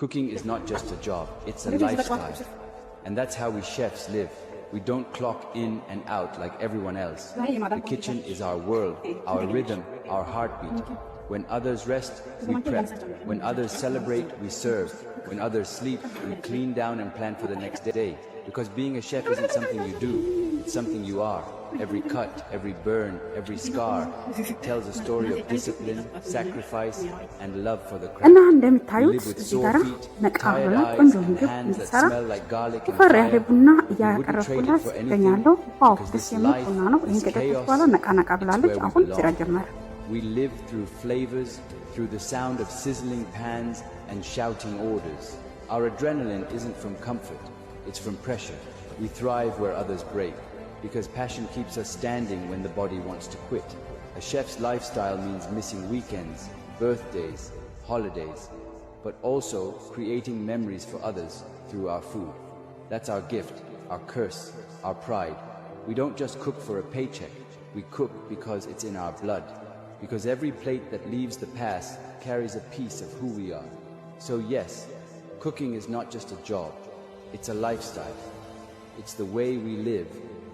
Cooking is not just a job, it's a lifestyle. And that's how we chefs live. We don't clock in and out like everyone else. The kitchen is our world, our rhythm, our heartbeat. When others rest, we prep. When others celebrate, we serve. When others sleep, we clean down and plan for the next day. Because being a chef isn't something you do, it's something you are. Every cut, every burn, every scar tells a story of discipline, sacrifice, and love for the craft. We live with sore feet, tired eyes, and hands that smell like garlic and fire. We wouldn't trade it for anything, because this life, this chaos, it's where we belong. We live through flavors, through the sound of sizzling pans and shouting orders. Our adrenaline isn't from comfort, it's from pressure. We thrive where others break, because passion keeps us standing when the body wants to quit. A chef's lifestyle means missing weekends, birthdays, holidays, but also creating memories for others through our food. That's our gift, our curse, our pride. We don't just cook for a paycheck, we cook because it's in our blood. Because every plate that leaves the past carries a piece of who we are. So yes, cooking is not just a job, it's a lifestyle. It's the way we live,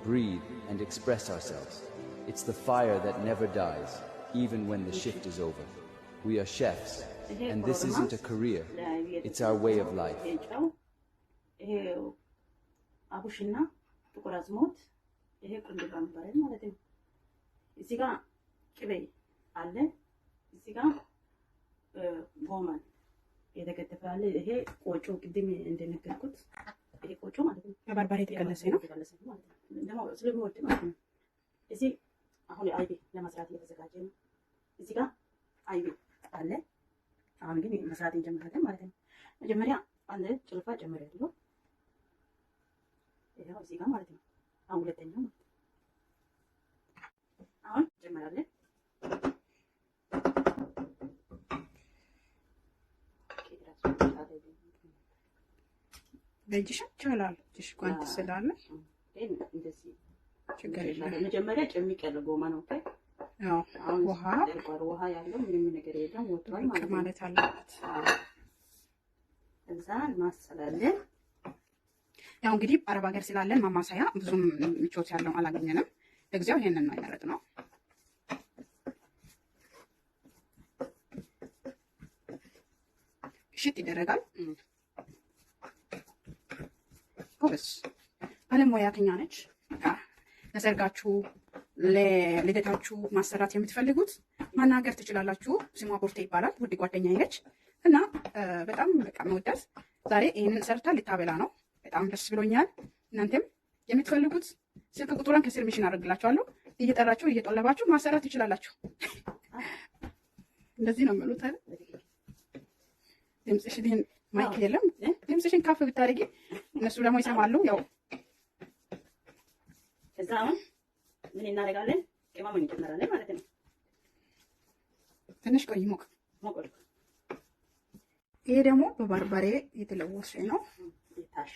breathe, and express ourselves. It's the fire that never dies, even when the shift is over. We are chefs, and this isn't a career, it's our way of life. አለ እዚህ ጋር ጎመን የተከተፈ አለ። ይሄ ቆጮ ቅድም እንደነገርኩት ይሄ ቆጮ ማለት ነው። በርበሬ የተቀለሰ ነው ማለት ነው። ደግሞ ስለሚወድ ማለት ነው። እዚህ አሁን አይቤ ለመስራት እየተዘጋጀ ነው። እዚህ ጋር አይቤ አለ። አሁን ግን መስራት እንጀምራለን ማለት ነው። መጀመሪያ አንድ ጭልፋ ጨምሬያለሁ። ይሄው እዚህ ጋር ማለት ነው። አሁን ሁለተኛው አሁን ጨምራለን። በእጅሽ ይቻላል። እጅሽ ጓንት ስላለ እንደዚህ ችግር የለም። መጀመሪያ ጨምቄያለሁ ጎመን ነው። አዎ አሁን ውሃ ያለው ምንም ነገር የለም ወጥቷል ማለት አለበት። እዛ ማሰላለን። ያው እንግዲህ አረብ ሀገር ስላለን ማማሳያ ብዙም ምቾት ያለው አላገኘንም። ለጊዜው ይሄንን ነው ያመረጥነው። ሽት ይደረጋል። ጎበዝ ባለሙያተኛ ነች። ለሰርጋችሁ ለልደታችሁ ማሰራት የምትፈልጉት ማናገር ትችላላችሁ። ስሟ ቦርቴ ይባላል። ውድ ጓደኛዬ ነች እና በጣም በቃ መወዳት ዛሬ ይሄንን ሰርታ ልታበላ ነው። በጣም ደስ ብሎኛል። እናንተም የምትፈልጉት ስልክ ቁጥሯን ከስር ሚሽን አደርግላችኋለሁ። እየጠራችሁ እየጠለባችሁ ማሰራት ትችላላችሁ። እንደዚህ ነው የምሉት አይደል? ድምፅሽን ማይክ የለም። ድምፅሽን ከፍ ብታደርጊ እነሱ ደግሞ ይሰማሉ። ያው ከዛ አሁን ምን እናደርጋለን? ቅመሙን እንጨምራለን ማለት ነው። ትንሽ ቆይ ሞቅ። ይሄ ደግሞ በበርበሬ የተለወሰ ነው የታሸ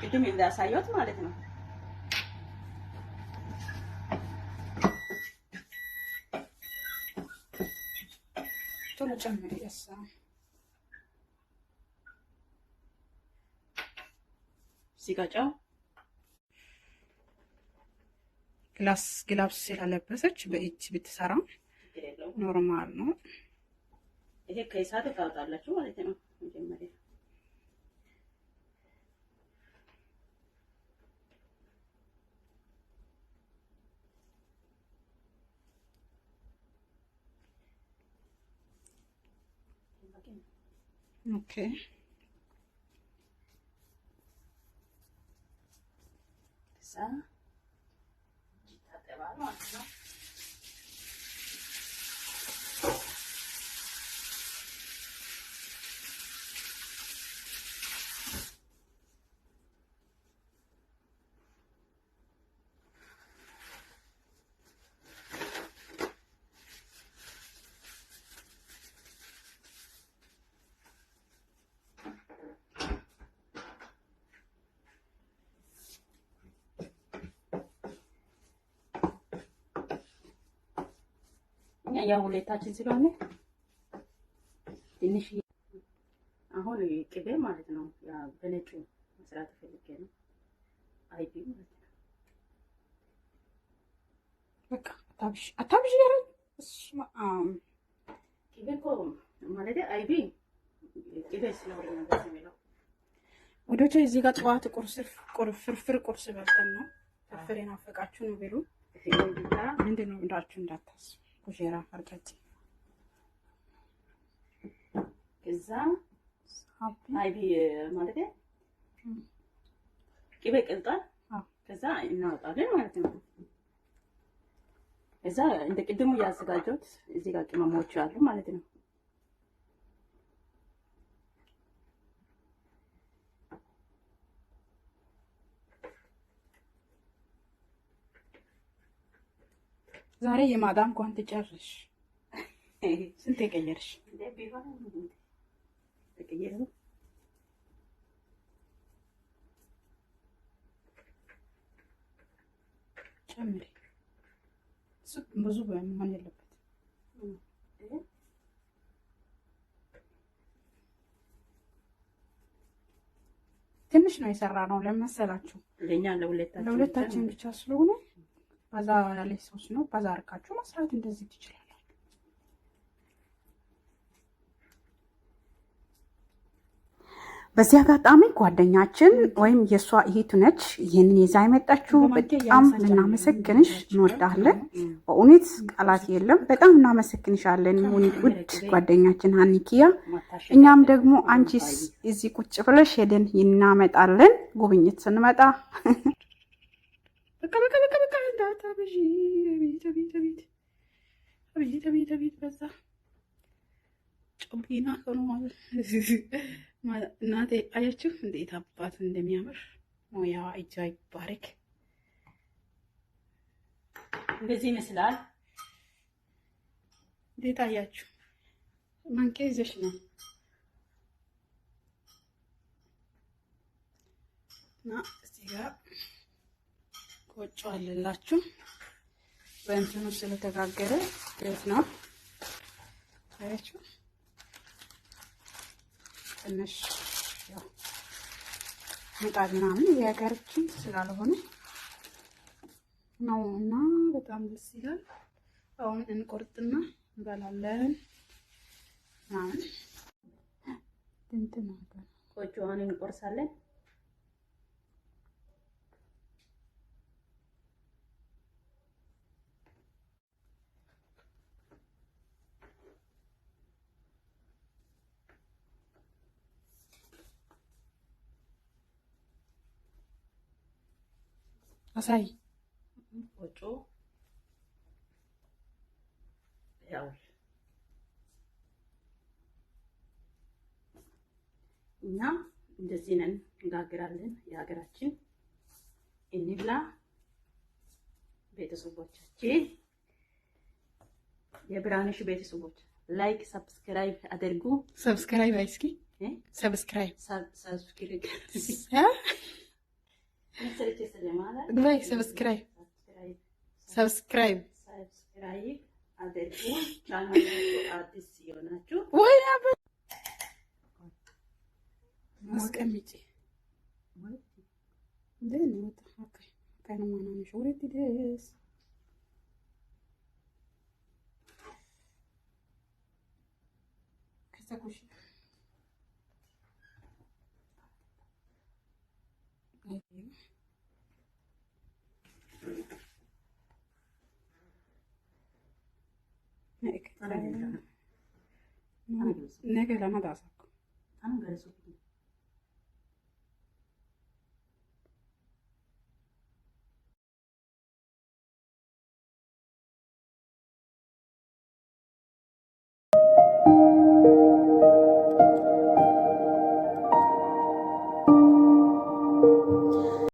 ቅድም እንዳሳየሁት ማለት ነው። ቶሎ ጨምሪ ያሳ ሲጋጫው ግላብስ ስላለበሰች በእጅ ብትሰራ ኖርማል ነው። ይሄ ከእሳት ታወጣላችሁ ማለት ነው። መጀመሪያ Okay. Sa kita tebalo no. ያው ሁለታችን ስለሆነ ትንሽ አሁን ቅቤ ማለት ነው። ያ በነጩ መስራት ፈልጌ ነው። አይቢ ማለት ነው። በቃ አታብሽ ያረኝ ቅቤ እኮ ማለት አይቢ ቅቤ ስለሆነ ነው የሚለው። ወዶቼ እዚህ ጋር ጠዋት ፍርፍር ቁርስ በልተን ነው። ፍርፍር የናፈቃችሁ ነው ቢሉ ምንድን ነው እንዳችሁ እንዳታስቡ። ኩሽራ ፈርቀት ከዛ አይቢ ማለት ቅቤ ቅልጣል ከዛ እናወጣለን ማለት ነው። ከዛ እንደ ቅድሙ ያዘጋጀሁት እዚህ ጋር ቅመሞች አሉ ማለት ነው። ዛሬ የማዳም ጓንት ጨርሽ ስንት የቀየርሽ? ጨምሪ። ብዙ መሆን የለበት። ትንሽ ነው የሰራ ነው ለመሰላችሁ። ለኛ ለሁለታችን ብቻ ስለሆነ በዛ ያለ ሶስ ነው። በዛ አርካችሁ መስራት እንደዚህ ትችላላችሁ። በዚህ አጋጣሚ ጓደኛችን ወይም የእሷ እህቱ ነች ይህንን ይዛ የመጣችው። በጣም ልናመሰግንሽ እንወዳለን። በእውነት ቃላት የለም። በጣም እናመሰግንሻለን ውድ ጓደኛችን ሀኒኪያ። እኛም ደግሞ አንቺስ እዚህ ቁጭ ብለሽ ሄደን እናመጣለን ጉብኝት ስንመጣ። በዛ ጮቢና ሆኖ እናቴ አያችሁ እንዴት አባት እንደሚያምር ሞያዋ እጇ ይባረክ። እንደዚህ ይመስላል። እንዴት አያችሁ? ማንኪያ ይዘሽ ነው እና እዚህ ጋር ቆጮ አለላችሁ። በእንትኑ ስለተጋገረ ደስ ነው። አያችሁ ትንሽ ያው ምጣድ ምናምን የሀገራችን ስላልሆነ ነው እና በጣም ደስ ይላል። አሁን እንቆርጥና እንበላለን ምናምን እንትን ነገር ቆጮውን እንቆርሳለን። አሳይ ቆጮ ያው እኛ እንደዚህ ነን እንጋግራለን። የሀገራችን እንብላ። ቤተሰቦቻችን የብርሃንሽ ቤተሰቦች ላይክ ሰብስክራይብ አድርጉ። ሰብስክራይብ አይስኪ ሰብስክራይብ ሰብስክራይብ አድርጉ። ቻናሉ አዲስ ሲሆናችሁ ወይ አስቀምጪ እንደምን ወጣ ከነማናሽ ወሬት ደስ ከሰኩሽ ነገ ለማዳሳኩ